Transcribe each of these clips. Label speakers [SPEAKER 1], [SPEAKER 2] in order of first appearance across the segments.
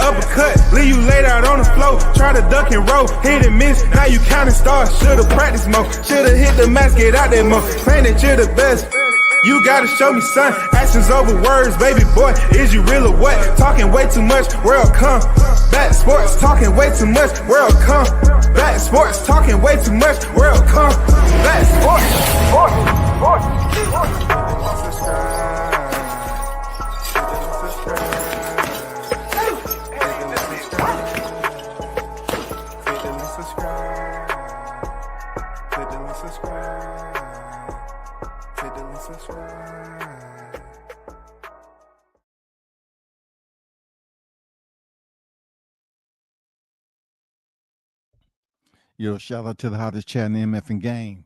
[SPEAKER 1] uppercut, leave you laid out on the floor. Try to duck and roll, hit and miss, now you counting stars. Should've practiced more, should've hit the mask, get out there more. Claim that you're the best. You gotta show me, son. Actions over words, baby boy. Is you real or what? Talking way too much, world come. Back sports, talking way too much, world come. Back sports, talking way too much, world come. Back sports.
[SPEAKER 2] Yo, shout out to the hottest chat in the MFing game.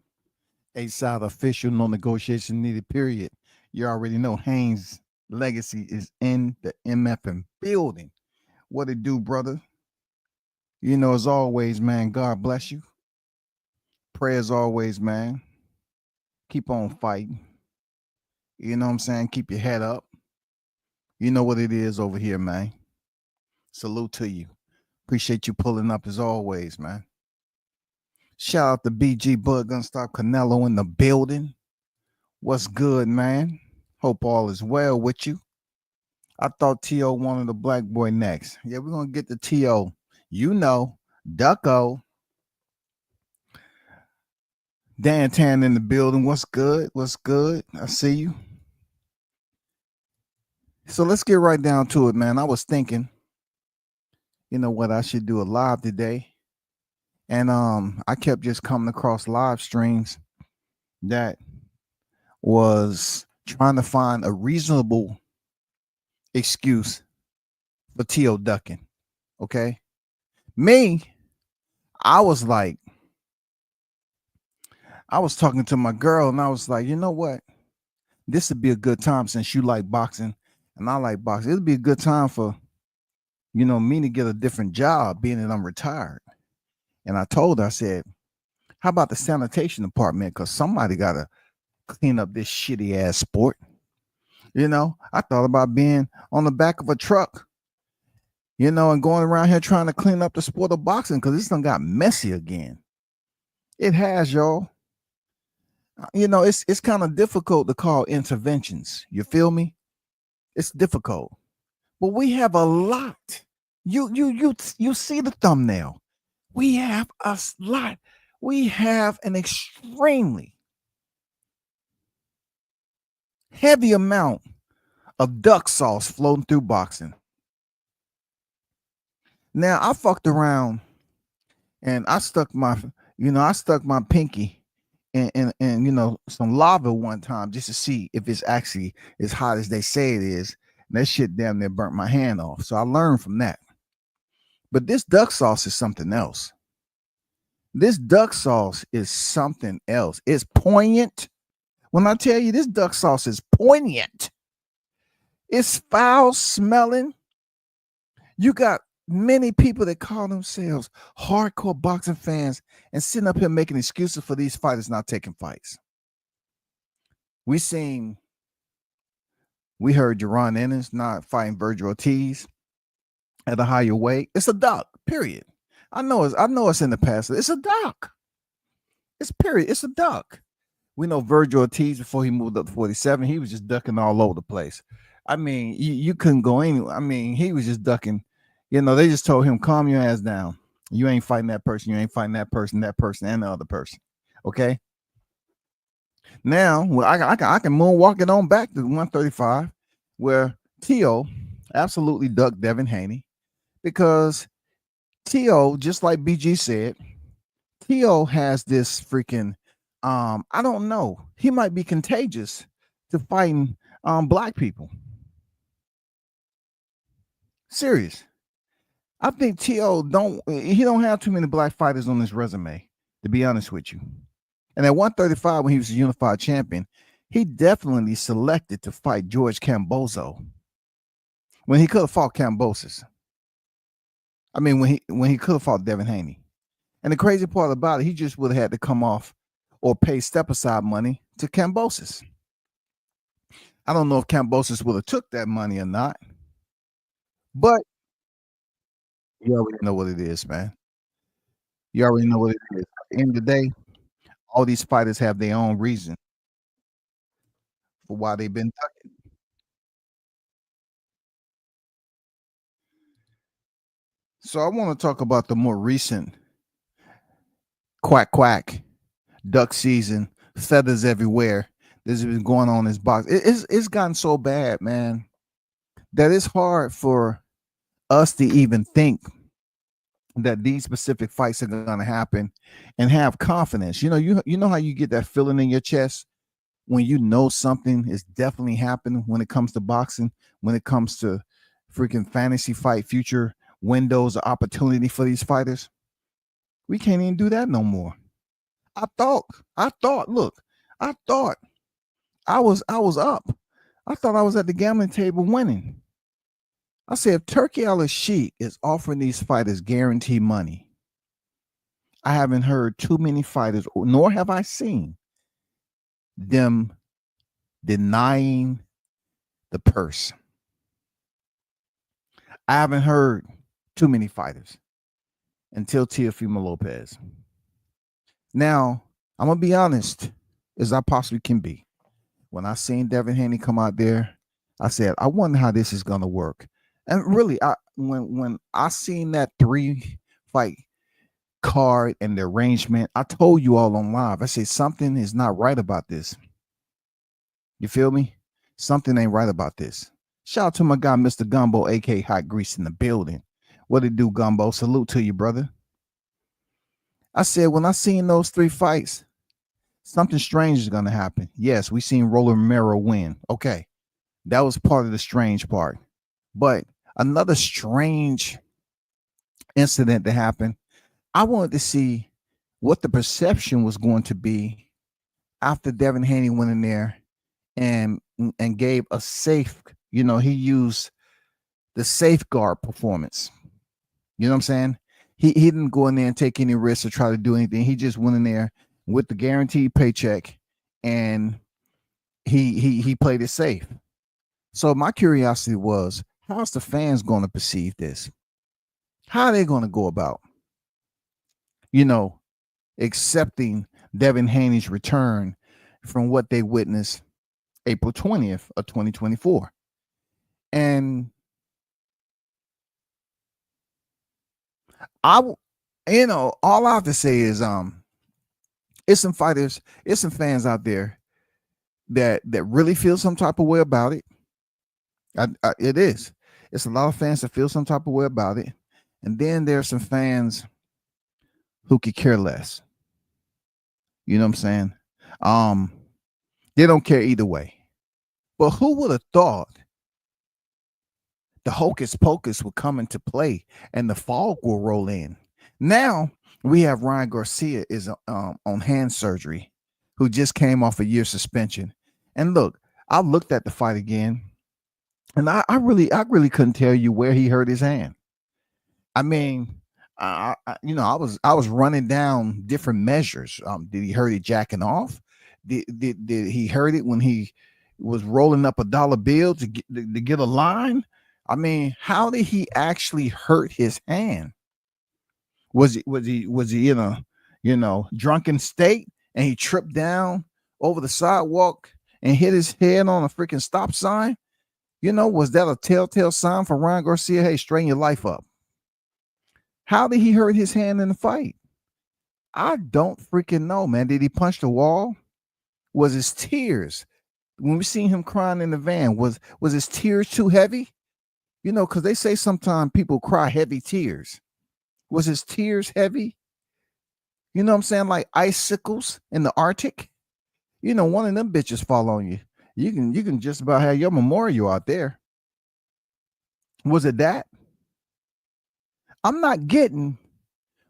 [SPEAKER 2] A-side official, no negotiation needed, period. You already know Haynes' legacy is in the MFing building. What it do, brother? You know, as always, man, God bless you. Prayers always, man. Keep on fighting. You know what I'm saying? Keep your head up. You know what it is over here, man. Salute to you. Appreciate you pulling up as always, man. Shout out to BG Bud Gunstock Canelo in the building. What's good, man? Hope all is well with you. I thought T.O. wanted the black boy next. Yeah, we're going to get the T.O. You know, Ducko. Dan Tan in the building. What's good? What's good? I see you. So let's get right down to it, man. I was thinking, you know what, I should do a live today. And I kept just coming across live streams that was trying to find a reasonable excuse for T.O. ducking. Okay. Me, I was talking to my girl and I was like, you know what? This would be a good time since you like boxing and I like boxing. It'd be a good time for, you know, me to get a different job being that I'm retired. And I told her, I said, how about the sanitation department? Because somebody got to clean up this shitty ass sport. You know, I thought about being on the back of a truck, you know, and going around here trying to clean up the sport of boxing because this done got messy again. It has, y'all. You know, it's kind of difficult to call interventions. You feel me? It's difficult. But we have a lot. You see the thumbnail. We have a lot. We have an extremely heavy amount of duck sauce floating through boxing. Now, I fucked around and I stuck my pinky in you know, some lava one time just to see if it's actually as hot as they say it is. And that shit damn near burnt my hand off. So I learned from that. But this duck sauce is something else. This duck sauce is something else. It's poignant. When I tell you this duck sauce is poignant, it's foul smelling. You got many people that call themselves hardcore boxing fans and sitting up here making excuses for these fighters not taking fights. We heard Jaron Ennis not fighting Virgil Ortiz at a higher weight. It's a duck, period. I know it's in the past. It's a duck. It's period. It's a duck. We know Virgil Ortiz before he moved up to 47. He was just ducking all over the place. I mean, you couldn't go anywhere. I mean, he was just ducking. You know, they just told him, calm your ass down. You ain't fighting that person. You ain't fighting that person, and the other person. Okay. Now, well, I can moonwalk it on back to 135, where T.O. absolutely ducked Devin Haney. Because T.O., just like BG said, T.O. has this freaking, I don't know. He might be contagious to fighting black people. Serious. I think T.O. don't have too many black fighters on his resume, to be honest with you. And at 135, when he was a unified champion, he definitely selected to fight George Camboso when he could have fought Cambosis. I mean, when he could have fought Devin Haney. And the crazy part about it, he just would have had to come off or pay step-aside money to Cambosis. I don't know if Cambosis would have took that money or not. But You already know what it is, man. You already know what it is. At the end of the day, all these fighters have their own reason for why they've been ducking. So I want to talk about the more recent quack quack duck season, feathers everywhere. This has been going on in this box. It's gotten so bad, man, that it's hard for us to even think that these specific fights are going to happen and have confidence. You know how you get that feeling in your chest when you know something is definitely happening when it comes to boxing, when it comes to freaking fantasy fight future windows of opportunity for these fighters. We can't even do that no more. I thought, look, I thought I was up. I thought I was at the gambling table winning. I said, if Turkey Al-Sheikh is offering these fighters guaranteed money, I haven't heard too many fighters, nor have I seen them denying the purse. I haven't heard too many fighters until Teofimo Lopez. Now, I'm going to be honest as I possibly can be. When I seen Devin Haney come out there, I said, I wonder how this is going to work. And really, when I seen that 3-fight card and the arrangement, I told you all on live, I said, something is not right about this. You feel me? Something ain't right about this. Shout out to my guy, Mr. Gumbo, aka Hot Grease, in the building. What it do, Gumbo? Salute to you, brother. I said, when I seen those 3 fights, something strange is going to happen. Yes, we seen Roland Romero win. Okay, that was part of the strange part. But another strange incident that happened, I wanted to see what the perception was going to be after Devin Haney went in there and gave a safe, he used the safeguard performance. You know what I'm saying? He didn't go in there and take any risks or try to do anything. He just went in there with the guaranteed paycheck and he played it safe. So my curiosity was, how's the fans going to perceive this? How are they going to go about, accepting Devin Haney's return from what they witnessed April 20th of 2024? And all I have to say is, it's some fighters, it's some fans out there that really feel some type of way about it. It is. It's a lot of fans that feel some type of way about it. And then there's some fans who could care less. You know what I'm saying? They don't care either way. But who would have thought the hocus pocus would come into play and the fog will roll in? Now we have Ryan Garcia is on hand surgery, who just came off a year suspension. And look, I looked at the fight again, and I really couldn't tell you where he hurt his hand. I mean, I was running down different measures. Did he hurt it jacking off? Did he hurt it when he was rolling up a dollar bill to get a line? I mean, how did he actually hurt his hand? Was he in a drunken state and he tripped down over the sidewalk and hit his head on a freaking stop sign? Was that a telltale sign for Ryan Garcia? Hey, straighten your life up. How did he hurt his hand in the fight? I don't freaking know, man. Did he punch the wall? Was his tears, when we seen him crying in the van, was his tears too heavy? Because they say sometimes people cry heavy tears. Was his tears heavy? You know what I'm saying? Like icicles in the Arctic. One of them bitches fall on you. You can just about have your memorial out there. Was it that? I'm not getting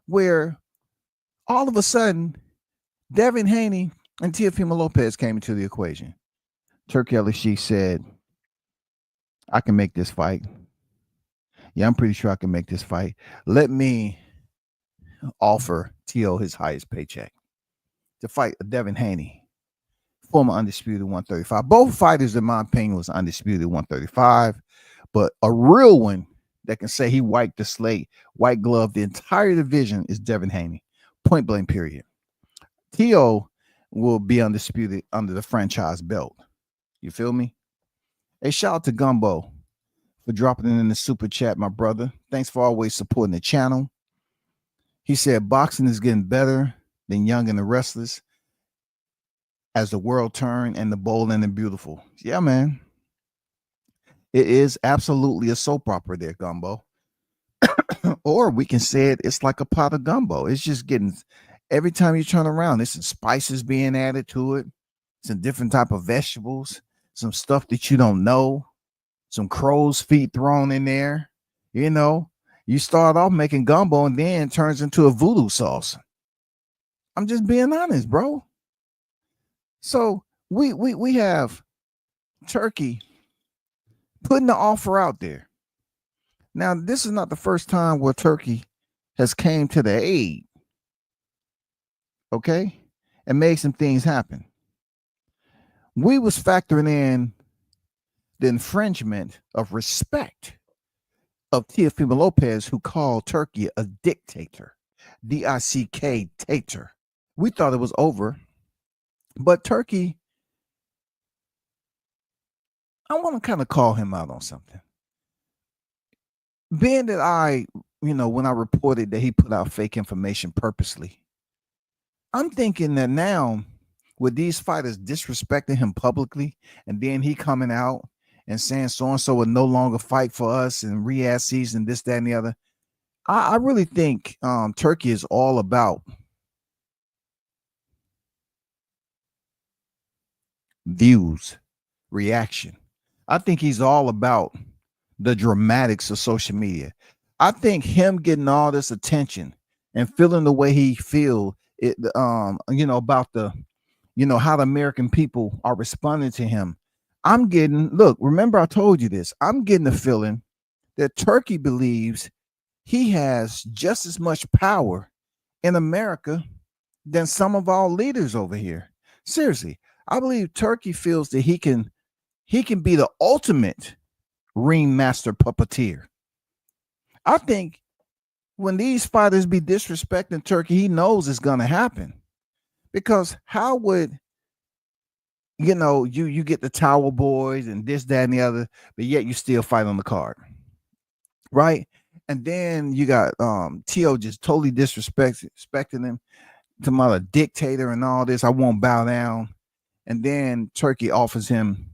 [SPEAKER 2] where all of a sudden Devin Haney and Teofimo Lopez came into the equation. Turkey Al-Sheikh said, I can make this fight. Yeah, I'm pretty sure I can make this fight. Let me offer T.O. his highest paycheck to fight Devin Haney, former undisputed 135. Both fighters, in my opinion, was undisputed 135, but a real one that can say he wiped the slate, white glove the entire division is Devin Haney. Point blank, period. T.O. will be undisputed under the franchise belt. You feel me? Hey, shout out to Gumbo for dropping it in the super chat, my brother. Thanks for always supporting the channel. He said boxing is getting better than Young and the Restless as the world turn and the bold and the beautiful. Yeah, man. It is absolutely a soap opera there, Gumbo. Or we can say it's like a pot of gumbo. It's just getting, every time you turn around, there's some spices being added to it, some different type of vegetables, some stuff that you don't know, some crow's feet thrown in there. You know, you start off making gumbo and then it turns into a voodoo sauce. I'm just being honest, bro. So we have Turkey putting the offer out there. Now, this is not the first time where Turkey has came to the aid, okay, and made some things happen. We was factoring in the infringement of respect of Teofimo Lopez, who called Turkey a dictator, D-I-C-K, tater. We thought it was over, but Turkey, I want to kind of call him out on something. Being that when I reported that he put out fake information purposely, I'm thinking that now with these fighters disrespecting him publicly and then he coming out and saying so-and-so would no longer fight for us and Riyadh season, this, that, and the other, I really think Turkey is all about views, reaction. I think he's all about the dramatics of social media. I think him getting all this attention and feeling the way he feel it, about the, how the American people are responding to him. Remember I told you this. I'm getting the feeling that Turkey believes he has just as much power in America than some of our leaders over here. Seriously, I believe Turkey feels that he can be the ultimate ringmaster puppeteer. I think when these fighters be disrespecting Turkey, he knows it's gonna happen. Because how would you get the Tower Boys and this, that, and the other, but yet you still fight on the card, right? And then you got T.O. just totally disrespecting him, talking about a dictator and all this. I won't bow down. And then Turkey offers him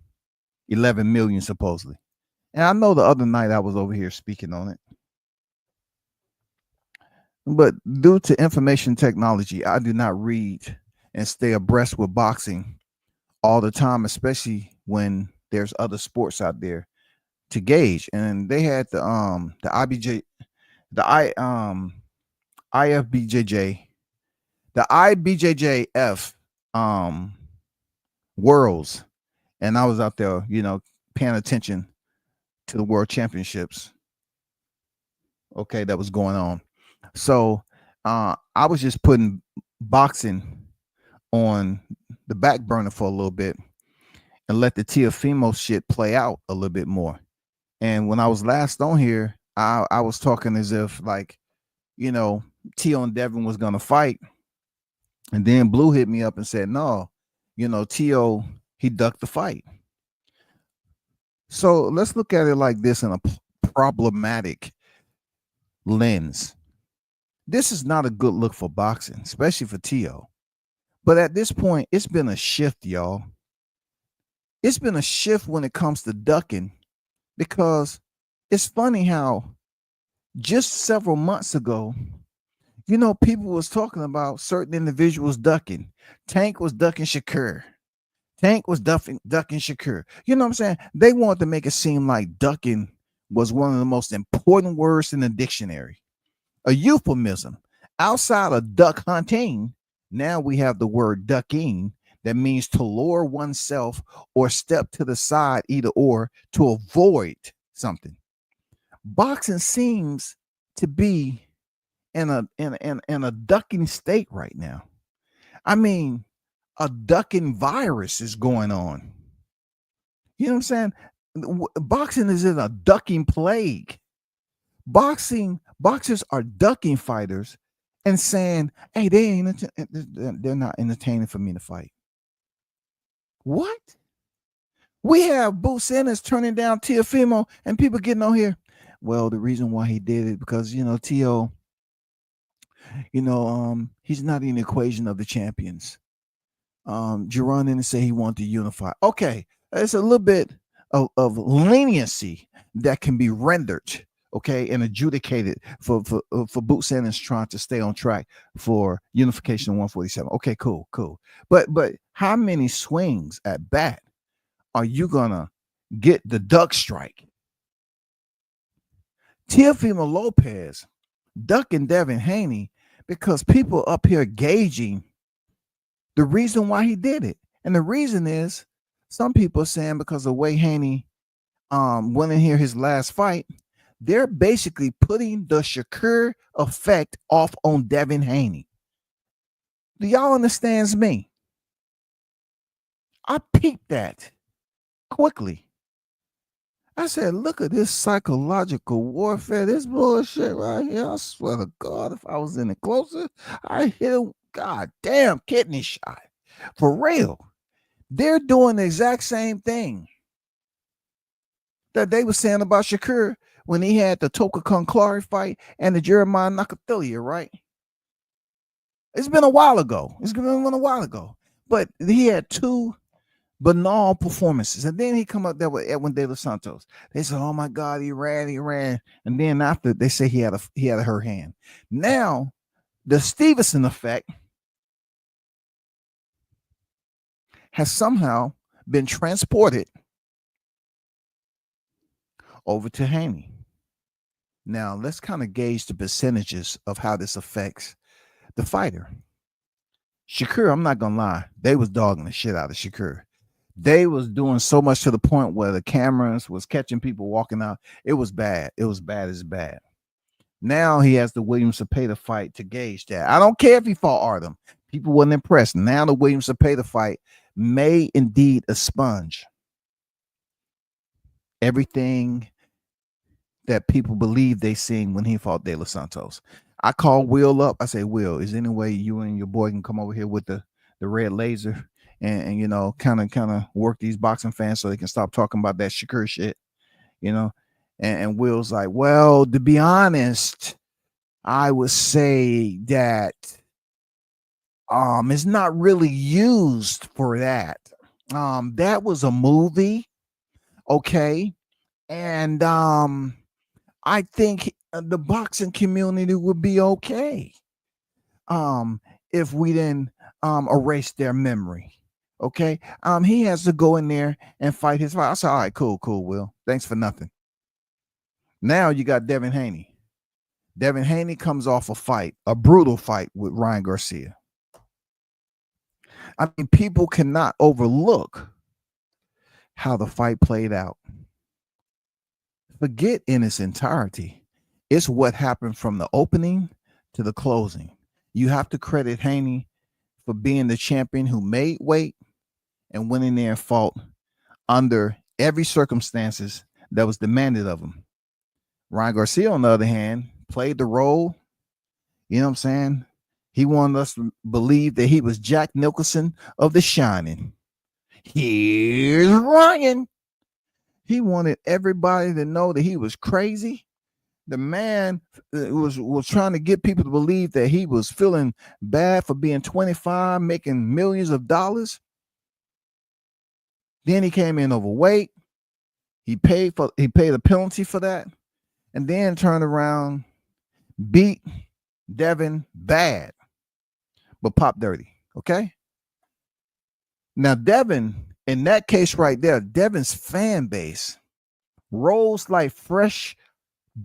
[SPEAKER 2] 11 million supposedly. And I know the other night I was over here speaking on it. But due to information technology, I do not read and stay abreast with boxing all the time, especially when there's other sports out there to gauge. And they had the IBJJF Worlds, and I was out there, paying attention to the World Championships. Okay, that was going on. So I was just putting boxing on the back burner for a little bit and let the Teofimo shit play out a little bit more. And when I was last on here, I was talking as if Teo and Devin was gonna fight. And then Blue hit me up and said, no, Teo, he ducked the fight. So let's look at it like this in a problematic lens. This is not a good look for boxing, especially for Teo. But at this point, it's been a shift, y'all. It's been a shift when it comes to ducking, because it's funny how just several months ago, people was talking about certain individuals ducking. Tank was ducking Shakur. Tank was ducking Shakur. You know what I'm saying? They wanted to make it seem like ducking was one of the most important words in the dictionary. A euphemism. Outside of duck hunting, now we have the word ducking that means to lower oneself or step to the side, either or, to avoid something. Boxing seems to be in a ducking state right now. I mean, a ducking virus is going on. You know what I'm saying? Boxing is in a ducking plague. Boxers are ducking fighters and saying, "Hey, they're not entertaining for me to fight." What? We have Boots Sanders turning down Teofimo, and people getting on here. Well, the reason why he did it because Tio, he's not in the equation of the champions. Jerron didn't say he wanted to unify. Okay, it's a little bit of leniency that can be rendered, okay, and adjudicated for Boot Sanders trying to stay on track for unification 147. Okay, cool. But how many swings at bat are you gonna get the duck strike? Teofimo Lopez ducking Devin Haney because people up here gauging the reason why he did it. And the reason is some people are saying because of the way Haney went in here his last fight, they're basically putting the Shakur effect off on Devin Haney. Do y'all understand me? I peeped that quickly. I said, look at this psychological warfare, this bullshit right here. I swear to God, if I was in it closer, I hit a goddamn kidney shot. For real. They're doing the exact same thing that they were saying about Shakur when he had the Toka Conclari fight and the Jeremiah Nakathilia, right? It's been a while ago. But he had two banal performances. And then he come up there with Edwin De Los Santos. They said, oh my God, he ran. And then after they say he had a hurt hand. Now, the Stevenson effect has somehow been transported over to Haney. Now, let's kind of gauge the percentages of how this affects the fighter. Shakur, I'm not going to lie, they was dogging the shit out of Shakur. They was doing so much to the point where the cameras was catching people walking out. It was bad. It was bad as bad. Now he has the Williams Cepeda fight to gauge that. I don't care if he fought Artem. People wasn't impressed. Now the Williams Cepeda fight may indeed expunge everything that people believe they seen when he fought De Los Santos. I called Will up. I say, Will, is there any way you and your boy can come over here with the red laser and kind of work these boxing fans so they can stop talking about that Shakur shit, and Will's like, well, to be honest, I would say that it's not really used for that. That was a movie, okay, and I think the boxing community would be okay if we didn't erase their memory. Okay. He has to go in there and fight his fight. I said, all right, cool, Will. Thanks for nothing. Now you got Devin Haney. Devin Haney comes off a brutal fight with Ryan Garcia. I mean, people cannot overlook how the fight played out. Forget in its entirety. It's what happened from the opening to the closing. You have to credit Haney for being the champion who made weight and went in there and fought under every circumstances that was demanded of him. Ryan Garcia, on the other hand, played the role. You know what I'm saying? He wanted us to believe that he was Jack Nicholson of The Shining. Here's Ryan. He wanted everybody to know that he was crazy. The man was trying to get people to believe that he was feeling bad for being 25, making millions of dollars. Then he came in overweight. He paid a penalty for that, and then turned around, beat Devin bad, but pop dirty. Okay. Now Devin, in that case right there, Devin's fan base rolls like fresh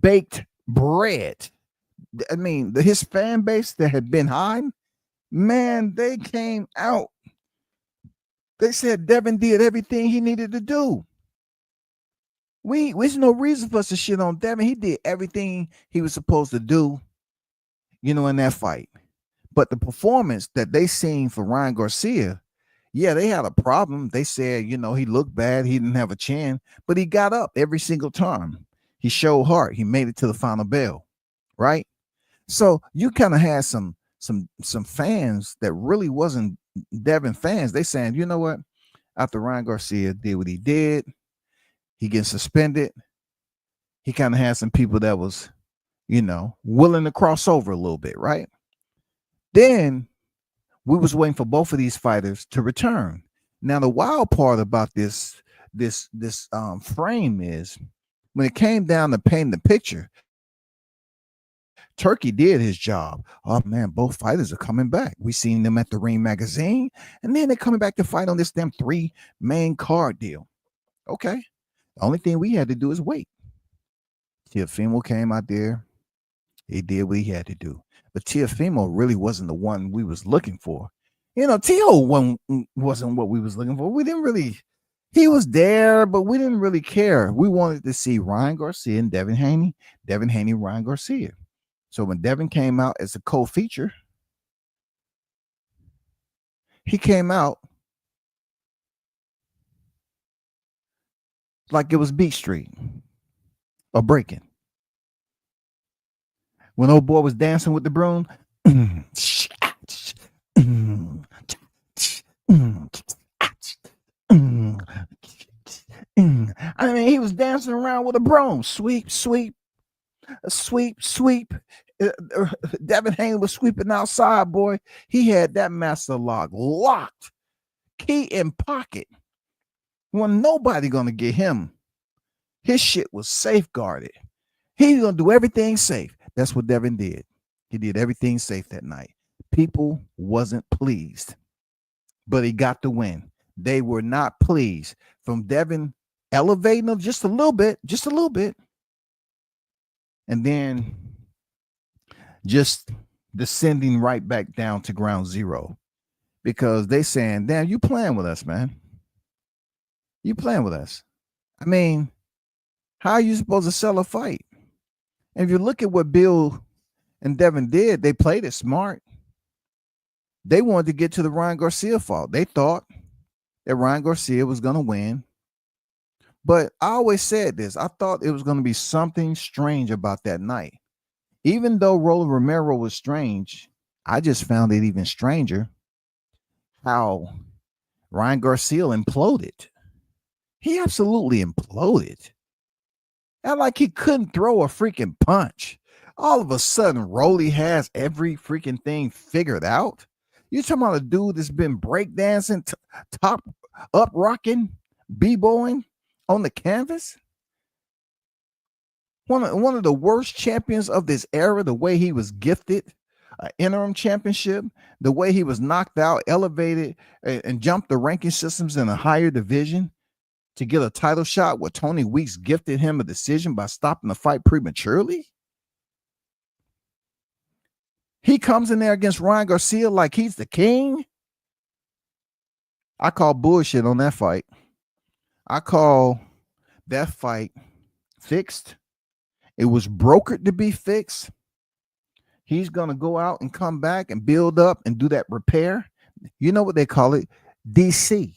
[SPEAKER 2] baked bread. I mean, his fan base that had been hiding, man, they came out. They said Devin did everything he needed to do. There's no reason for us to shit on Devin. He did everything he was supposed to do, in that fight. But the performance that they seen for Ryan Garcia, yeah, they had a problem. They said, he looked bad. He didn't have a chin, but he got up every single time. He showed heart. He made it to the final bell, right? So you kind of had some fans that really wasn't Devin fans. They saying, you know what? After Ryan Garcia did what he did, he gets suspended. He kind of had some people that was, willing to cross over a little bit, right? Then we was waiting for both of these fighters to return. Now the wild part about this frame is when it came down to painting the picture, Turkey did his job. Oh man, both fighters are coming back. We seen them at the Ring magazine, and then they're coming back to fight on this damn 3-main card deal. Okay. The only thing we had to do is wait. Teofimo came out there. He did what he had to do. But Teofimo really wasn't the one we was looking for. Teo wasn't what we was looking for. We didn't really, he was there, but we didn't really care. We wanted to see Ryan Garcia and Devin Haney, Ryan Garcia. So when Devin came out as a co-feature, he came out like it was Beat Street or Breaking. When old boy was dancing with the broom, I mean, he was dancing around with a broom. Sweep, sweep, sweep, sweep. Devin Haney was sweeping outside, boy. He had that master lock locked, key in pocket. When nobody gonna get him. His shit was safeguarded. He's gonna do everything safe. That's what Devin did. He did everything safe that night. People wasn't pleased, but he got the win. They were not pleased from Devin elevating them just a little bit, and then just descending right back down to ground zero because they saying, damn, you playing with us, man. You playing with us. I mean, how are you supposed to sell a fight? And if you look at what Bill and Devin did, they played it smart. They wanted to get to the Ryan Garcia fault. They thought that Ryan Garcia was going to win. But I always said this. I thought it was going to be something strange about that night. Even though Rolly Romero was strange, I just found it even stranger how Ryan Garcia imploded. He absolutely imploded. And like he couldn't throw a freaking punch. All of a sudden, Rolly has every freaking thing figured out. You talking about a dude that's been breakdancing, top up rocking, b-boying on the canvas? One of the worst champions of this era, the way he was gifted an interim championship, the way he was knocked out, elevated, and jumped the ranking systems in a higher division to get a title shot where Tony Weeks gifted him a decision by stopping the fight prematurely. He comes in there against Ryan Garcia like he's the king. I call bullshit on that fight. I call that fight fixed. It was brokered to be fixed. He's going to go out and come back and build up and do that repair. You know what they call it? DC.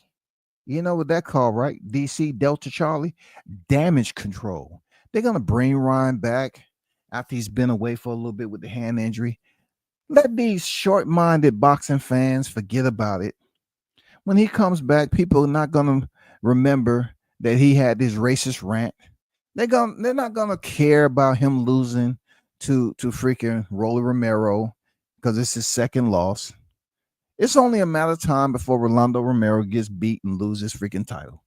[SPEAKER 2] You know what that called, right? DC, Delta Charlie, damage control. They're going to bring Ryan back after he's been away for a little bit with the hand injury. Let these short-minded boxing fans forget about it. When he comes back, people are not going to remember that he had this racist rant. They're not going to care about him losing to freaking Rolly Romero because it's his second loss. It's only a matter of time before Rolando Romero gets beat and loses his freaking title.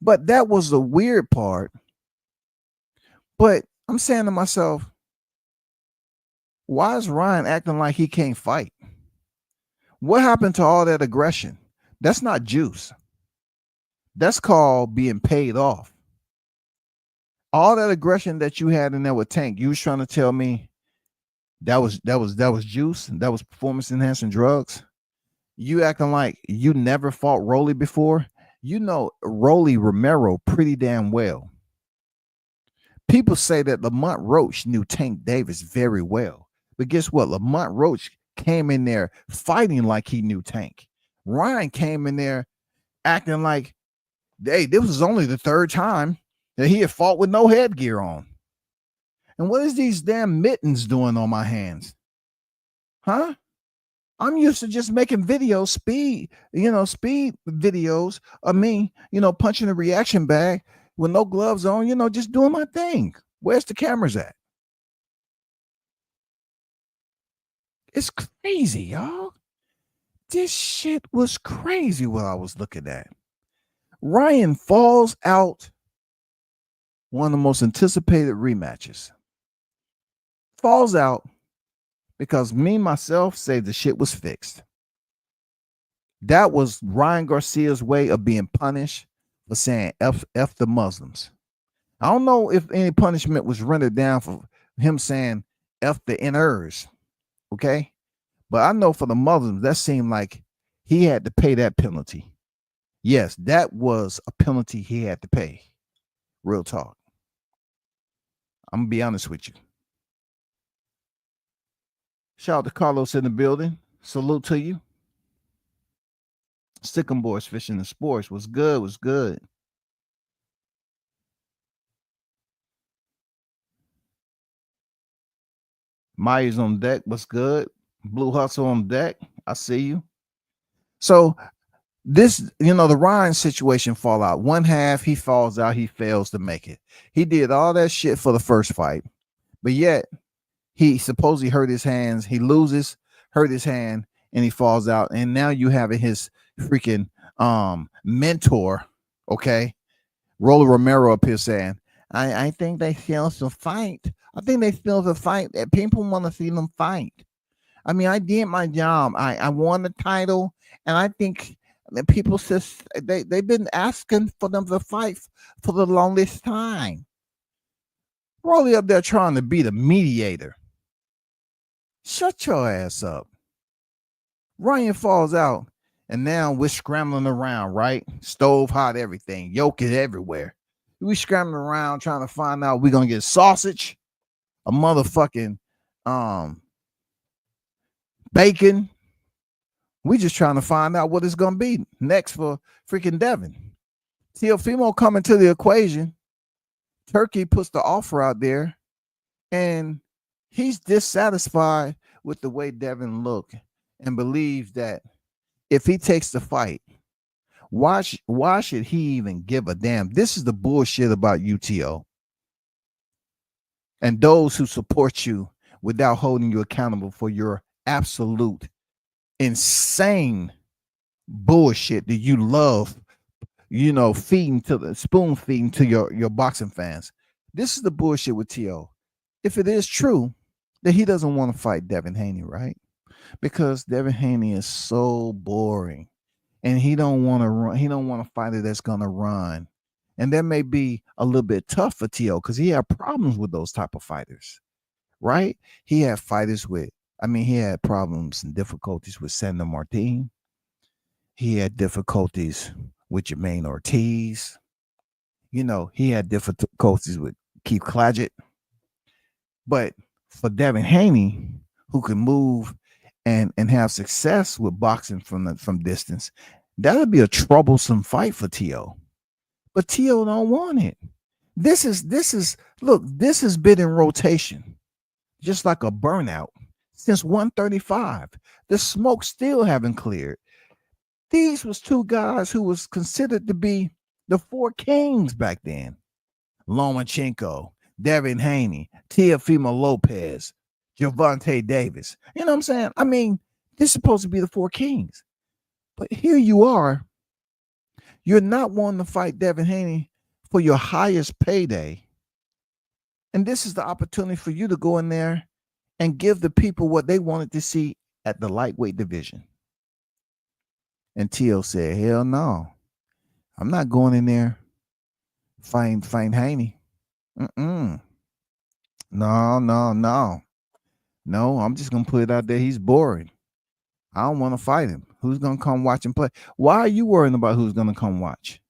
[SPEAKER 2] But that was the weird part. But I'm saying to myself, why is Ryan acting like he can't fight? What happened to all that aggression? That's not juice. That's called being paid off. All that aggression that you had in there with Tank, you was trying to tell me that was juice and that was performance enhancing drugs. You acting like you never fought Rolly before. You know Rolly Romero pretty damn well. People say that Lamont Roach knew Tank Davis very well. But guess what? Lamont Roach came in there fighting like he knew Tank. Ryan came in there acting like, hey, this was only the third time He had fought with no headgear on. And what is these damn mittens doing on my hands? Huh? I'm used to just making videos, speed videos of me, punching a reaction bag with no gloves on, just doing my thing. Where's the cameras at? It's crazy, y'all. This shit was crazy what I was looking at. Ryan falls out one of the most anticipated rematches. Falls out because myself say the shit was fixed. That was Ryan Garcia's way of being punished for saying F the Muslims. I don't know if any punishment was rendered down for him saying F the N-ers, okay? But I know for the Muslims, that seemed like he had to pay that penalty. Yes, that was a penalty he had to pay. Real talk. I'm going to be honest with you. Shout out to Carlos in the building. Salute to you. Stickum Boys Fishing and Sports. Was good. Myers on deck. What's good? Blue Hustle on deck. I see you. So this, the Ryan situation fall out. One half, he falls out. He fails to make it. He did all that shit for the first fight. But yet, he supposedly hurt his hands. He loses, hurt his hand, and he falls out. And now you have his freaking mentor, okay, Roller Romero up here saying, I think they feel to fight. I think they feel to fight. People want to see them fight. I mean, I did my job. I won the title, and I think that people just they've been asking for them to fight for the longest time. Rolly up there trying to be the mediator. Shut your ass up. Ryan falls out, and now we're scrambling around, right? Stove hot, everything. Yolk is everywhere. We scrambling around trying to find out we're gonna get sausage, a motherfucking bacon. We just trying to find out what it's gonna be next for freaking Devin. Teofimo coming to the equation. Turkey puts the offer out there, and he's dissatisfied with the way Devin looked and believes that if he takes the fight, why should he even give a damn? This is the bullshit about UTO and those who support you without holding you accountable for your absolute insane bullshit that you love, feeding to the spoon feeding to your boxing fans. This is the bullshit with T.O. If it is true that he doesn't want to fight Devin Haney, right? Because Devin Haney is so boring, and he don't want to run. He don't want a fighter that's gonna run, and that may be a little bit tough for T.O. because he had problems with those type of fighters, right? He had he had problems and difficulties with Sandor Martin. He had difficulties with Jermaine Ortiz. He had difficulties with Keith Claggett. But for Devin Haney, who can move and have success with boxing from distance, that would be a troublesome fight for T.O. But T.O. don't want it. This has been in rotation, just like a burnout since 135. The smoke still haven't cleared. These was two guys who was considered to be the four kings back then. Lomachenko, Devin Haney, Teofimo Lopez, Gervonta Davis. You know what I'm saying? I mean, this is supposed to be the four kings. But here you are. You're not wanting to fight Devin Haney for your highest payday. And this is the opportunity for you to go in there and give the people what they wanted to see at the lightweight division. And T.O. said, hell no. I'm not going in there find Haney. No, I'm just going to put it out there. He's boring. I don't want to fight him. Who's going to come watch and play? Why are you worrying about who's going to come watch?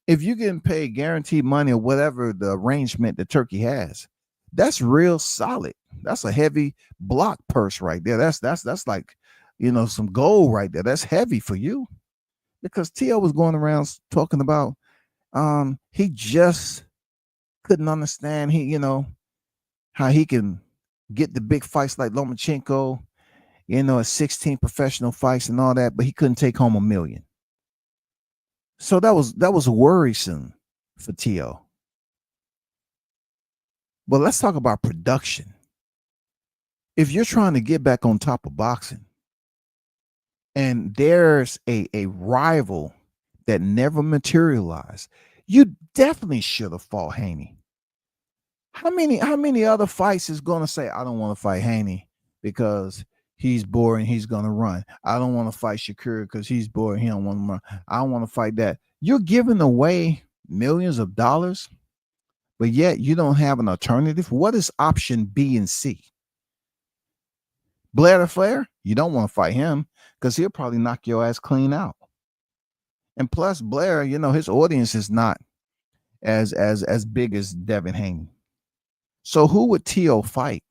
[SPEAKER 2] If you're getting paid guaranteed money or whatever the arrangement that Turkey has, that's real solid. That's a heavy block purse right there. That's like, some gold right there. That's heavy for you. Because T.O. was going around talking about He just couldn't understand how he can get the big fights like Lomachenko, at 16 professional fights and all that, but he couldn't take home $1 million. So that was worrisome for Tio. But let's talk about production. If you're trying to get back on top of boxing and there's a rival that never materialized, you definitely should have fought Haney. How many other fights is going to say, I don't want to fight Haney because he's boring, he's going to run. I don't want to fight Shakur because he's boring, he don't want to run. I don't want to fight that. You're giving away millions of dollars, but yet you don't have an alternative. What is option B and C? Blair Flair, you don't want to fight him because he'll probably knock your ass clean out. And plus, Blair, his audience is not as big as Devin Haney. So who would Tio fight?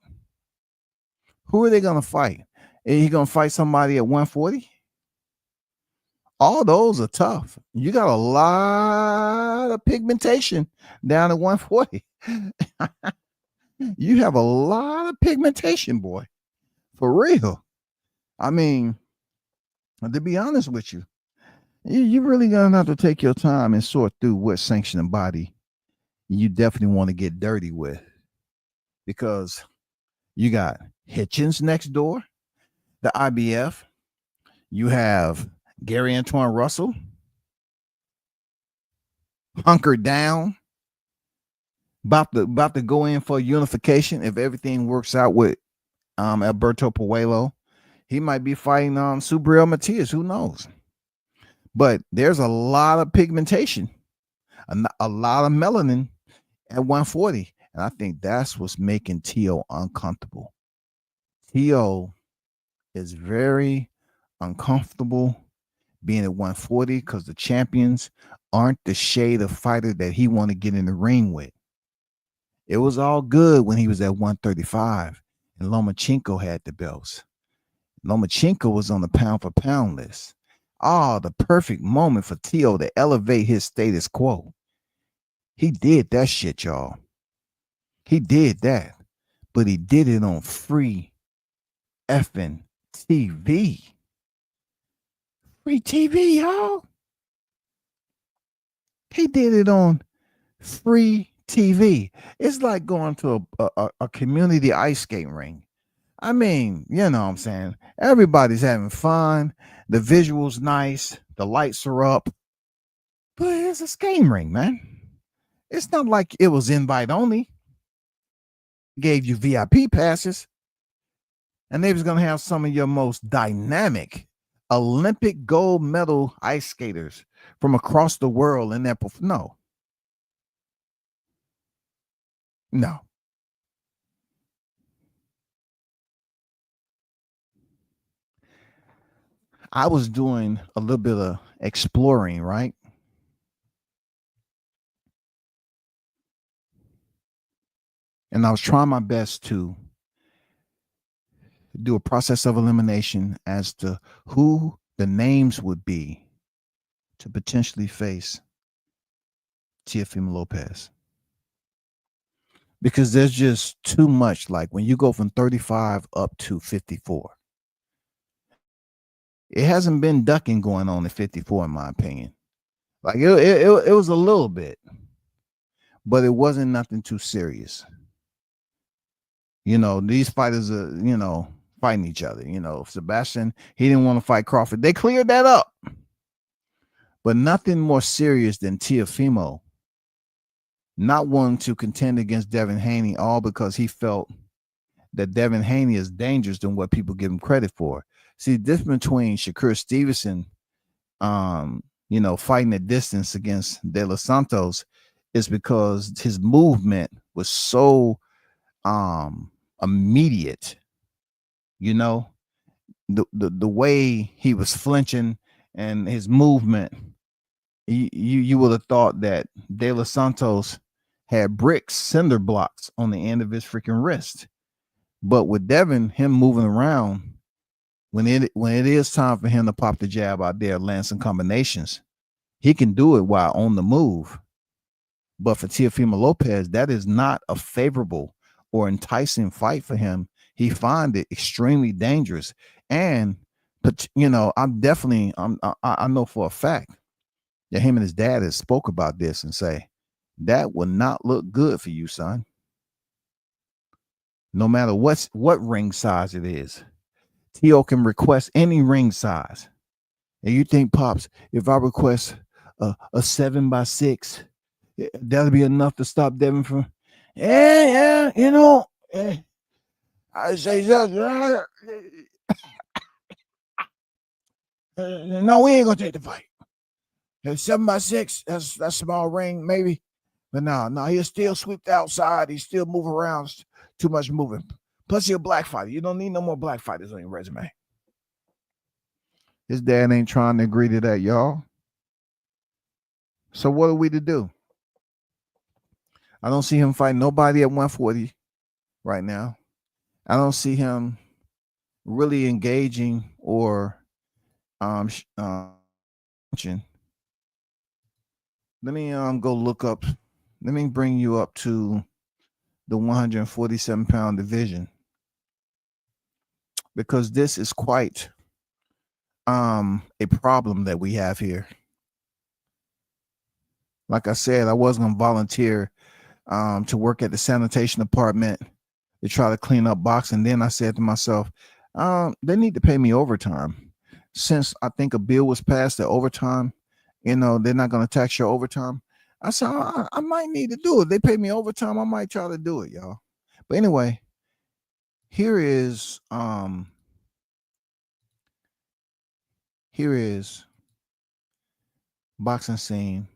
[SPEAKER 2] Who are they going to fight? Is he going to fight somebody at 140? All those are tough. You got a lot of pigmentation down at 140. You have a lot of pigmentation, boy. For real. I mean, to be honest with you, you really gonna have to take your time and sort through what sanctioning body you definitely want to get dirty with, because you got Hitchens next door, the IBF. You have Gary Antoine Russell hunkered down, about to go in for unification if everything works out with Alberto Puello. He might be fighting Subriel Matias, who knows? But there's a lot of pigmentation, a lot of melanin at 140. And I think that's what's making Tio uncomfortable. Tio is very uncomfortable being at 140 because the champions aren't the shade of fighter that he want to get in the ring with. It was all good when he was at 135 and Lomachenko had the belts. Lomachenko was on the pound for pound list. The perfect moment for Tio to elevate his status quo. He did that shit, y'all. He did that. But he did it on free effing TV. Free TV, y'all. He did it on free TV. It's like going to a community ice skating ring. I mean, you know what I'm saying? Everybody's having fun. The visual's nice. The lights are up. But it's a skating ring, man. It's not like it was invite only. Gave you VIP passes. And they was going to have some of your most dynamic Olympic gold medal ice skaters from across the world in that. No. I was doing a little bit of exploring, right? And I was trying my best to do a process of elimination as to who the names would be to potentially face Teofimo Lopez. Because there's just too much. Like when you go from 35 up to 54, it hasn't been ducking going on at 54, in my opinion. Like it was a little bit, but it wasn't nothing too serious. These fighters are, fighting each other. Sebastian, he didn't want to fight Crawford. They cleared that up. But nothing more serious than Teofimo not wanting to contend against Devin Haney, all because he felt that Devin Haney is dangerous than what people give him credit for. See, the difference between Shakur Stevenson, fighting at distance against De Los Santos is because his movement was so immediate. The way he was flinching and his movement, you would have thought that De Los Santos had bricks, cinder blocks on the end of his freaking wrist. But with Devin, him moving around, when it is time for him to pop the jab out there, land some combinations, he can do it while on the move. But for Teofimo Lopez, that is not a favorable or enticing fight for him. He find it extremely dangerous. And but I know for a fact that him and his dad has spoke about this and say that will not look good for you, son. No matter what ring size it is, Tio can request any ring size. And you think, Pops, if I request a 7x6, that'll be enough to stop Devin from? Yeah, I say no, we ain't gonna take the fight. 7x6, that's small ring, maybe. But no, he'll still sweep the outside. He still move around. Too much moving. Plus, he's a black fighter. You don't need no more black fighters on your resume. His dad ain't trying to agree to that, y'all. So what are we to do? I don't see him fighting nobody at 140 right now. I don't see him really engaging or let me go look up. Let me bring you up to the 147-pound division, because this is quite a problem that we have here. Like I said, I was going to volunteer to work at the sanitation department to try to clean up boxing. Then I said to myself, they need to pay me overtime. Since I think a bill was passed that overtime, they're not going to tax your overtime. I said, I might need to do it. They pay me overtime. I might try to do it, y'all. But anyway, here is boxing scene,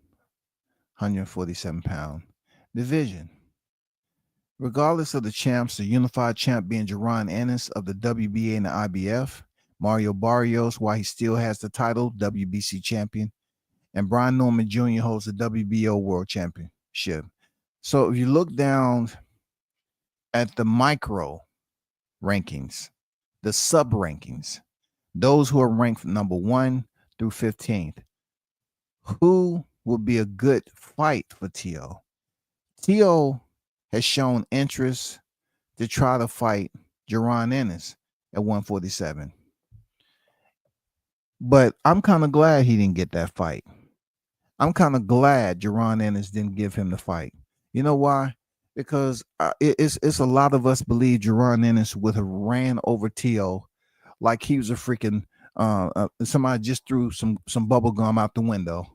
[SPEAKER 2] 147-pound division. Regardless of the champs, the unified champ being Jaron Ennis of the WBA and the IBF, Mario Barrios, while he still has the title, WBC champion, and Brian Norman Jr. holds the WBO World Championship. So if you look down at the micro rankings, the sub rankings, those who are ranked number 1 through 15th, who would be a good fight for Tio? Tio has shown interest to try to fight Jaron Ennis at 147. But I'm kind of glad he didn't get that fight. I'm kind of glad Jaron Ennis didn't give him the fight. You know why? Because it's a lot of us believe Jaron Ennis would have ran over Tio like he was a freaking somebody just threw some bubble gum out the window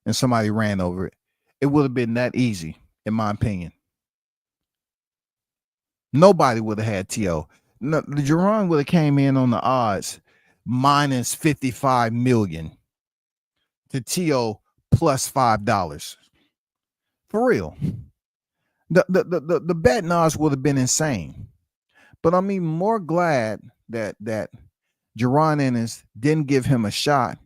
[SPEAKER 2] and somebody ran over it. It would have been that easy, in my opinion. Nobody would have had Tio. No, the Jaron would have came in on the odds minus 55 million to Tio plus $5. For real. The betting odds would have been insane. But I'm even more glad that Jaron Ennis didn't give him a shot,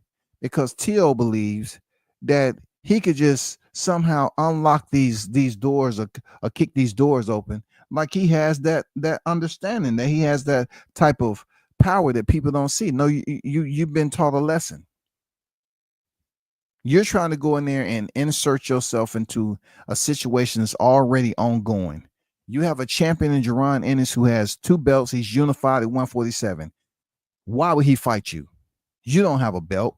[SPEAKER 2] because Tio believes that he could just somehow unlock these doors or kick these doors open, like he has that understanding, that he has that type of power that people don't see. No, you've been taught a lesson. You're trying to go in there and insert yourself into a situation that's already ongoing. You have a champion in Jaron Ennis who has 2 belts. He's unified at 147. Why would he fight you? You don't have a belt.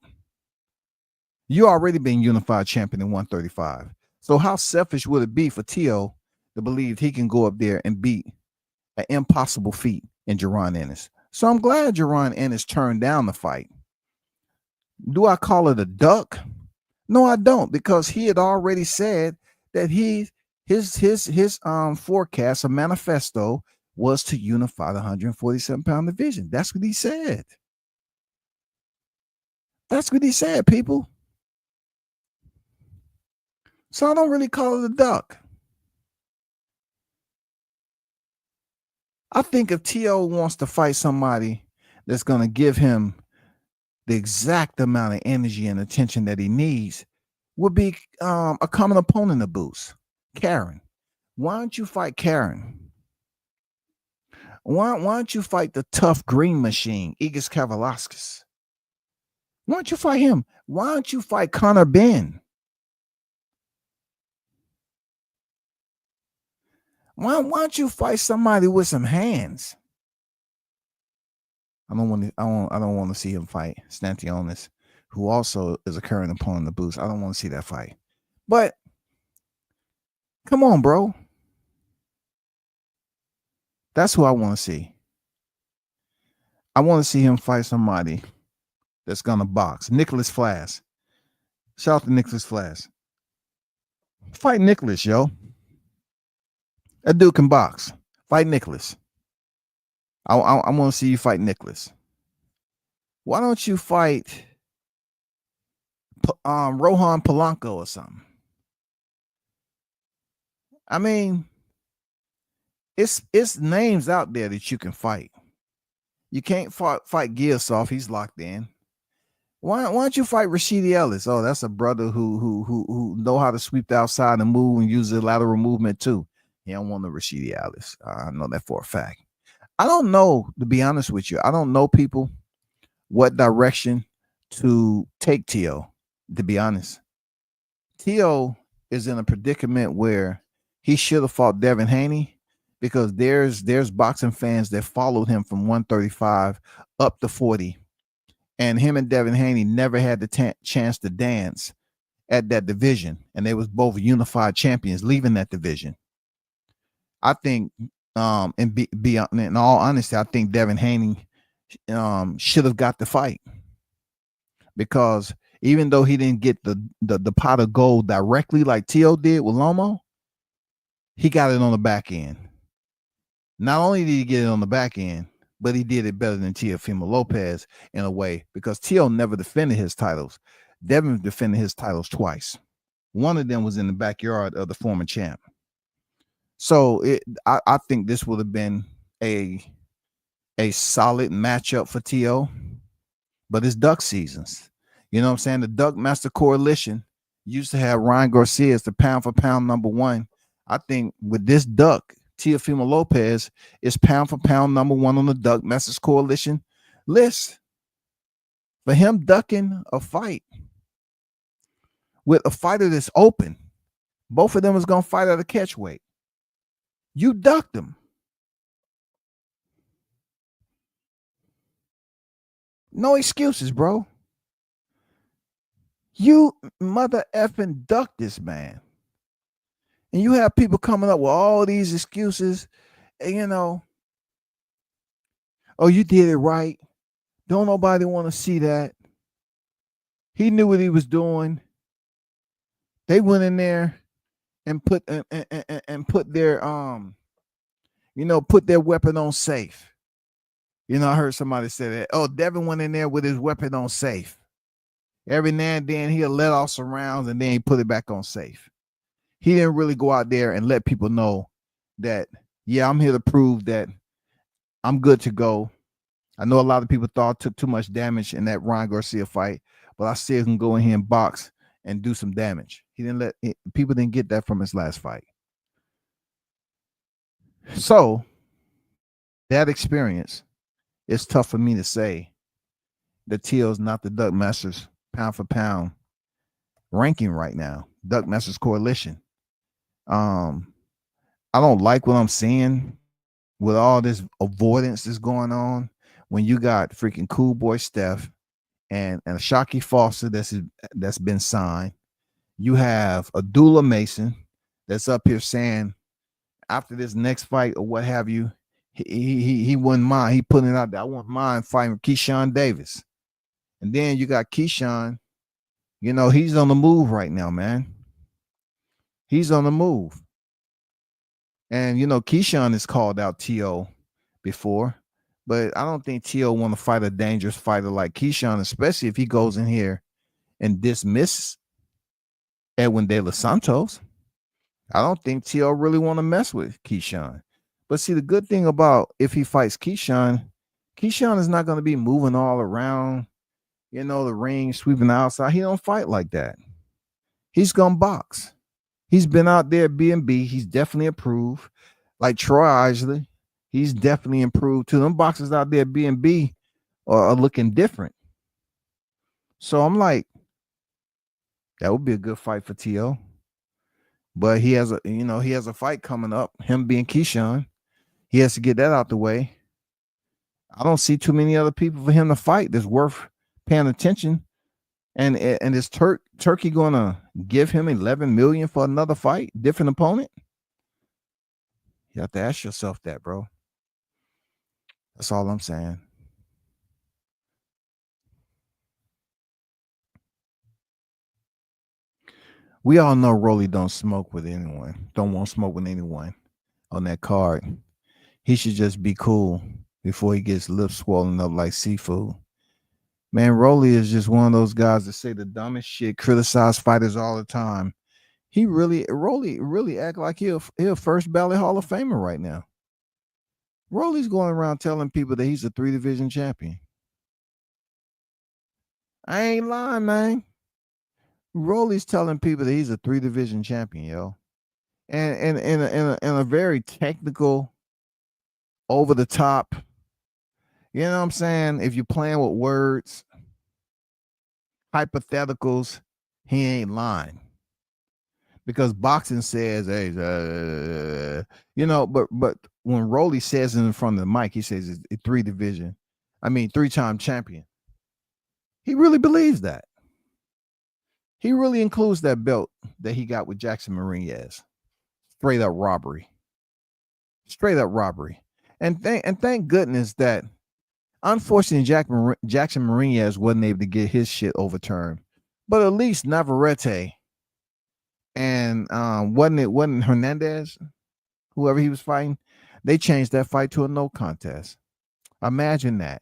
[SPEAKER 2] You already been unified champion in 135. So how selfish would it be for Tio to believe he can go up there and beat an impossible feat in Jaron Ennis? So I'm glad Jaron Ennis turned down the fight. Do I call it a duck? No, I don't, because he had already said that his forecast, a manifesto, was to unify the 147-pound division. That's what he said. That's what he said, people. So I don't really call it a duck. I think if Tio wants to fight somebody that's going to give him the exact amount of energy and attention that he needs, would be a common opponent to boost, Karen. Why don't you fight Karen? Why don't you fight the tough green machine, Igis Kavalauskas? Why don't you fight him? Why don't you fight Conor Ben? Why don't you fight somebody with some hands? I don't want to see him fight Stantionis, who also is a current opponent in the boost. I don't want to see that fight. But come on, bro. That's who I want to see. I want to see him fight somebody that's gonna box. Nicholas Flass. Shout out to Nicholas Flass. Fight Nicholas, yo. That dude can box. Fight Nicholas. I want to see you fight Nicholas. Why don't you fight Rohan Polanco or something? I mean, it's names out there that you can fight. You can't fight Gilsoff. He's locked in. Why don't you fight Rashidi Ellis? Oh, that's a brother who know how to sweep the outside and move and use the lateral movement too. He don't want the Rashidi Ellis. I know that for a fact. I don't know, to be honest with you. I don't know people what direction to take T.O., to be honest. T.O. is in a predicament where he should have fought Devin Haney, because there's boxing fans that followed him from 135 up to 40. And him and Devin Haney never had the chance to dance at that division. And they was both unified champions leaving that division. I think, in all honesty, I think Devin Haney should have got the fight, because even though he didn't get the pot of gold directly like T.O. did with Lomo, he got it on the back end. Not only did he get it on the back end, but he did it better than Teofimo Lopez in a way, because T.O. never defended his titles. Devin defended his titles twice. One of them was in the backyard of the former champ. So I think this would have been a solid matchup for T.O., but it's duck seasons. You know what I'm saying? The Duck Master Coalition used to have Ryan Garcia as the pound for pound number one. I think with this duck, Teofimo Lopez is pound for pound number one on the Duck Masters Coalition list. For him ducking a fight with a fighter that's open, both of them is going to fight at a catch weight. You ducked him. No excuses, bro. You mother effing ducked this man. And you have people coming up with all these excuses, and, you know, oh, you did it right. Don't nobody want to see that. He knew what he was doing. They went in there and put their put their weapon on safe. You know, I heard somebody say that. Oh, Devin went in there with his weapon on safe. Every now and then he'll let off some rounds and then he put it back on safe. He didn't really go out there and let people know that, yeah, I'm here to prove that I'm good to go. I know a lot of people thought I took too much damage in that Ryan Garcia fight, but I still can go in here and box and do some damage. People didn't get that from his last fight. So that experience, it's tough for me to say that T.O.'s not the Duck Masters pound for pound ranking right now. Duck Masters Coalition. I don't like what I'm seeing with all this avoidance that's going on when you got freaking Cool Boy Steph and Shockey Foster that's been signed. You have Abdullah Mason that's up here saying after this next fight or what have you, he wouldn't mind. He putting it out there. I wouldn't mind fighting Keyshawn Davis. And then you got Keyshawn, you know, he's on the move right now, man. He's on the move. And, you know, Keyshawn has called out T.O. before, but I don't think T.O. want to fight a dangerous fighter like Keyshawn, especially if he goes in here and dismisses Edwin De Los Santos. I don't think T.O. really want to mess with Keyshawn. But see, the good thing about if he fights Keyshawn is not going to be moving all around, you know, the ring, sweeping the outside. He don't fight like that. He's going to box. He's been out there at B&B. He's definitely improved. Like Troy Isley, he's definitely improved too. Them boxers out there at B&B are looking different. So I'm like, that would be a good fight for T.O. But he has a fight coming up. Him being Keyshawn, he has to get that out the way. I don't see too many other people for him to fight that's worth paying attention. And is Turkey gonna give him 11 million for another fight, different opponent? You have to ask yourself that, bro. That's all I'm saying. We all know Rolly don't smoke with anyone. Don't want to smoke with anyone on that card. He should just be cool before he gets lips swollen up like seafood. Man, Rolly is just one of those guys that say the dumbest shit, criticize fighters all the time. Rolly really act like he a first ballot Hall of Famer right now. Rolly's going around telling people that he's a 3-division champion. I ain't lying, man. Rolly's telling people that he's a 3-division champion, yo. And in a very technical, over the top, you know what I'm saying? If you're playing with words, hypotheticals, he ain't lying. Because boxing says, hey, but when Rolly says it in front of the mic, he says it's a 3-time champion. He really believes that. He really includes that belt that he got with Jackson Marinez. Straight up robbery. And thank goodness that, unfortunately, Jackson Marinez wasn't able to get his shit overturned. But at least Navarrete and wasn't Hernandez, whoever he was fighting, they changed that fight to a no contest. Imagine that.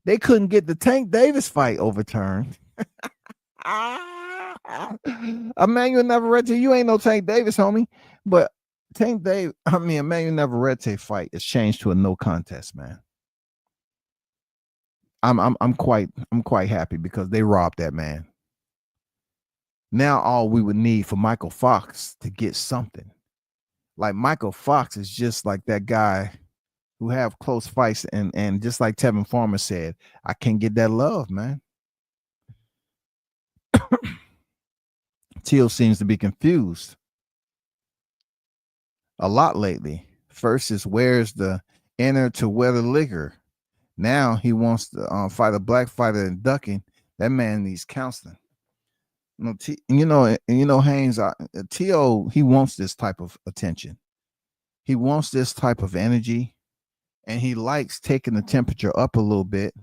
[SPEAKER 2] They couldn't get the Tank Davis fight overturned. Emmanuel Navarrete, you ain't no Tank Davis, homie. But Emmanuel Navarrete fight is changed to a no contest, man. I'm quite happy because they robbed that man. Now all we would need for Michael Fox to get something. Like Michael Fox is just like that guy who have close fights, and just like Tevin Farmer said, I can't get that love, man. Teal seems to be confused a lot lately. First is where's the inner to wear the liquor. Now he wants to fight a black fighter and ducking. That man needs counseling. Haynes, T.O., he wants this type of attention. He wants this type of energy, and he likes taking the temperature up a little bit.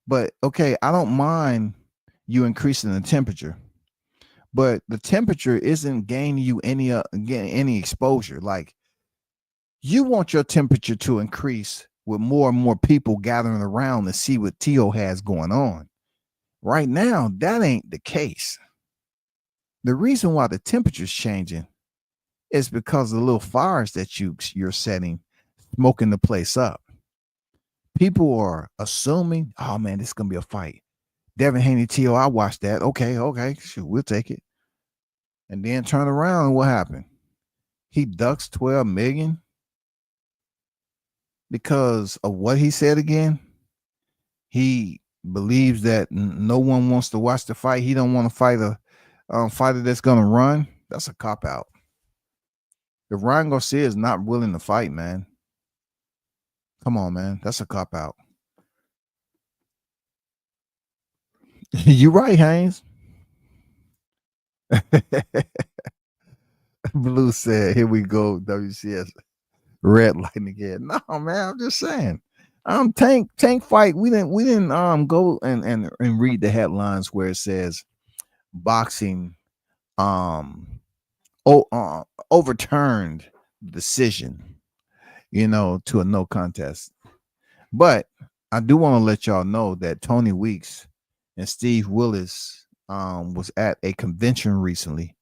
[SPEAKER 2] But, okay, I don't mind you increasing the temperature, but the temperature isn't gaining you any exposure. Like, you want your temperature to increase with more and more people gathering around to see what T.O. has going on. Right now, that ain't the case. The reason why the temperature's changing is because of the little fires that you're setting, smoking the place up. People are assuming, oh man, this is gonna be a fight. Devin Haney, T.O., I watched that. Okay, sure, we'll take it. And then turn around, and what happened? He ducks 12 million because of what he said again. He believes that no one wants to watch the fight. He don't want to fight a fighter that's gonna run. That's a cop out. If Ryan Garcia is not willing to fight, man, come on, man, that's a cop out. You right, Haynes. Blue said, "Here we go, WCS red lighting again." No, man, I'm just saying. Tank fight. We didn't go and read the headlines where it says boxing overturned decision, to a no contest. But I do want to let y'all know that Tony Weeks and Steve Willis was at a convention recently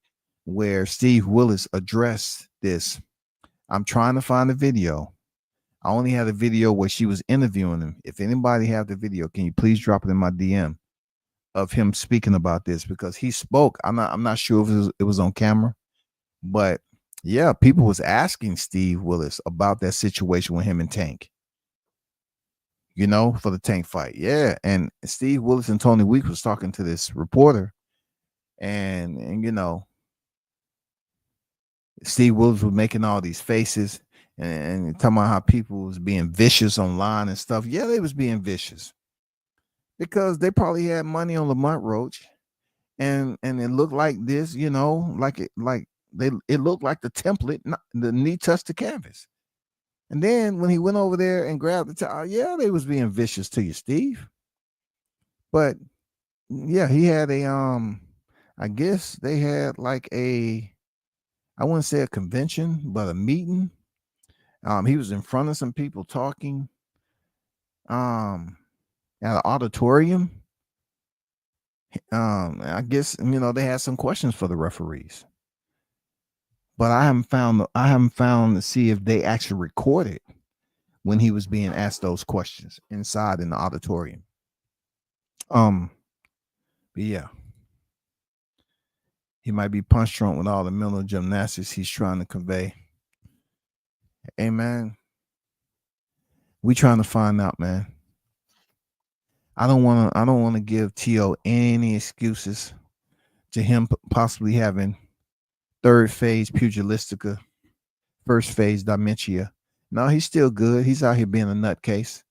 [SPEAKER 2] where Steve Willis addressed this. I'm trying to find a video. I only had a video where she was interviewing him. If anybody have the video, can you please drop it in my DM of him speaking about this? Because he spoke. I'm not sure if it was on camera, but yeah, people was asking Steve Willis about that situation with him and Tank. for the tank fight. Yeah. And Steve Willis and Tony Weeks was talking to this reporter, and Steve Willis was making all these faces and talking about how people was being vicious online and stuff. Yeah, they was being vicious because they probably had money on Lamont Roach, and it looked like this, it looked like the template, the knee touched the canvas. And then when he went over there and grabbed the towel, yeah, they was being vicious to you, Steve. But yeah, he had I guess they had like I wouldn't say a convention, but a meeting. He was in front of some people talking at an auditorium. I guess they had some questions for the referees, but I haven't found to see if they actually recorded when he was being asked those questions inside in the auditorium. But yeah, he might be punch drunk with all the mental gymnastics he's trying to convey. Hey man, we trying to find out, man. I don't want to give T.O. any excuses to him possibly having third phase pugilistica, first phase dementia. No, he's still good. He's out here being a nutcase.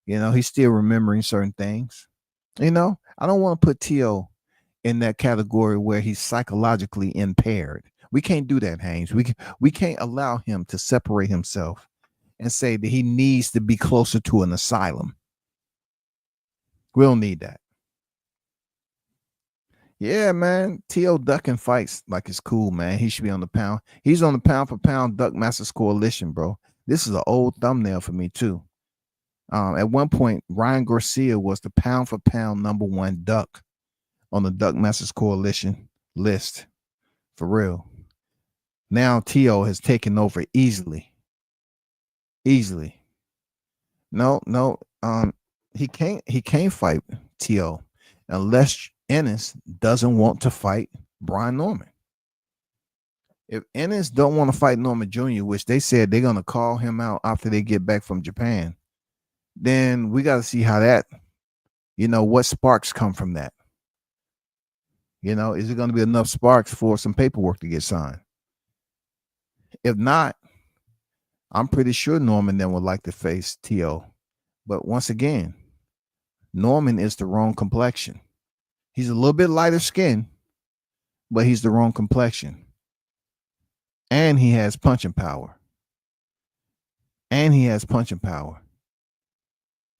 [SPEAKER 2] He's still remembering certain things. I don't want to put T.O. in that category where he's psychologically impaired. We can't do that, Haynes. We can't allow him to separate himself and say that he needs to be closer to an asylum. We don't need that. Yeah, man. T.O. ducking fights like it's cool, man. He should be on the pound. He's on the pound for pound Duck Masters Coalition, bro. This is an old thumbnail for me, too. At one point, Ryan Garcia was the pound for pound #1 duck on the Duck Masters Coalition list. For real. Now T.O. has taken over easily. No. He can't fight T.O. unless Ennis doesn't want to fight Brian Norman. If Ennis don't want to fight Norman Jr., which they said they're going to call him out after they get back from Japan, then we got to see how that, what sparks come from that. Is it going to be enough sparks for some paperwork to get signed? If not, I'm pretty sure Norman then would like to face T.O. But once again, Norman is the wrong complexion. He's a little bit lighter skin, but he's the wrong complexion. And he has punching power.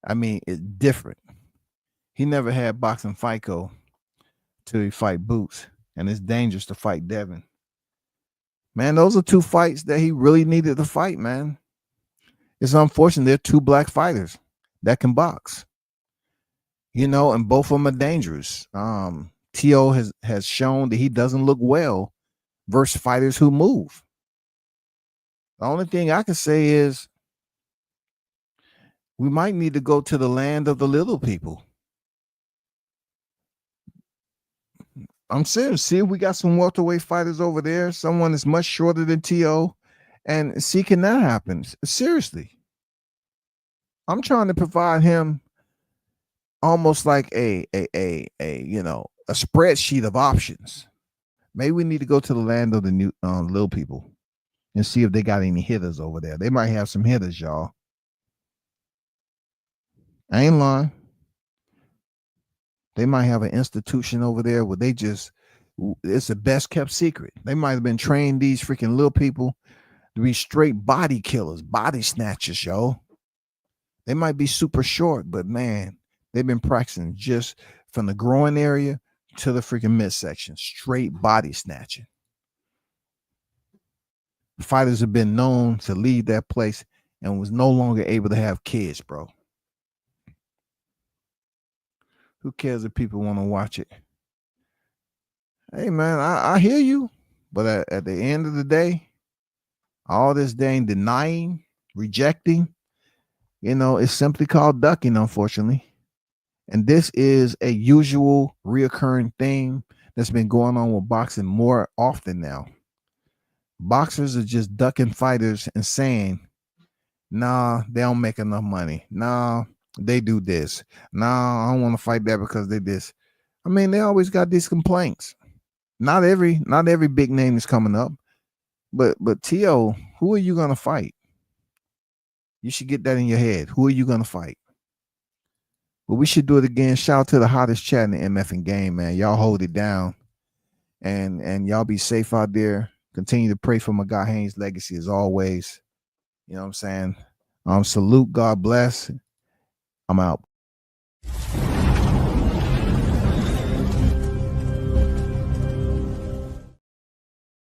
[SPEAKER 2] I mean, it's different. He never had boxing FICO till he fight Boots, and it's dangerous to fight Devin. Man, those are two fights that he really needed to fight, man. It's unfortunate they're two black fighters that can box. And both of them are dangerous. T.O. has shown that he doesn't look well versus fighters who move. The only thing I can say is we might need to go to the land of the little people. I'm serious. See, we got some welterweight fighters over there. Someone that's much shorter than T.O. and see, can that happen? Seriously. I'm trying to provide him almost like a spreadsheet of options. Maybe we need to go to the land of the new little people and see if they got any hitters over there. They might have some hitters, y'all. I ain't lying. They might have an institution over there where it's the best kept secret. They might have been trained these freaking little people to be straight body killers, body snatchers, yo. They might be super short, but man, they've been practicing just from the groin area to the freaking midsection, straight body snatching. Fighters have been known to leave that place and was no longer able to have kids, bro. Who cares if people want to watch it? Hey, man, I hear you. But at the end of the day, all this dang denying, rejecting, it's simply called ducking, unfortunately. And this is a usual reoccurring thing that's been going on with boxing more often now. Boxers are just ducking fighters and saying, nah, they don't make enough money. Nah, they do this. No, I don't want to fight that because they this. I mean, they always got these complaints. Not every big name is coming up, but T.O., who are you gonna fight? You should get that in your head. Who are you gonna fight? But we should do it again. Shout out to the hottest chat in the MFing game, man. Y'all hold it down, and y'all be safe out there. Continue to pray for my guy Haynes' legacy as always. You know what I'm saying? Salute. God bless. I'm out.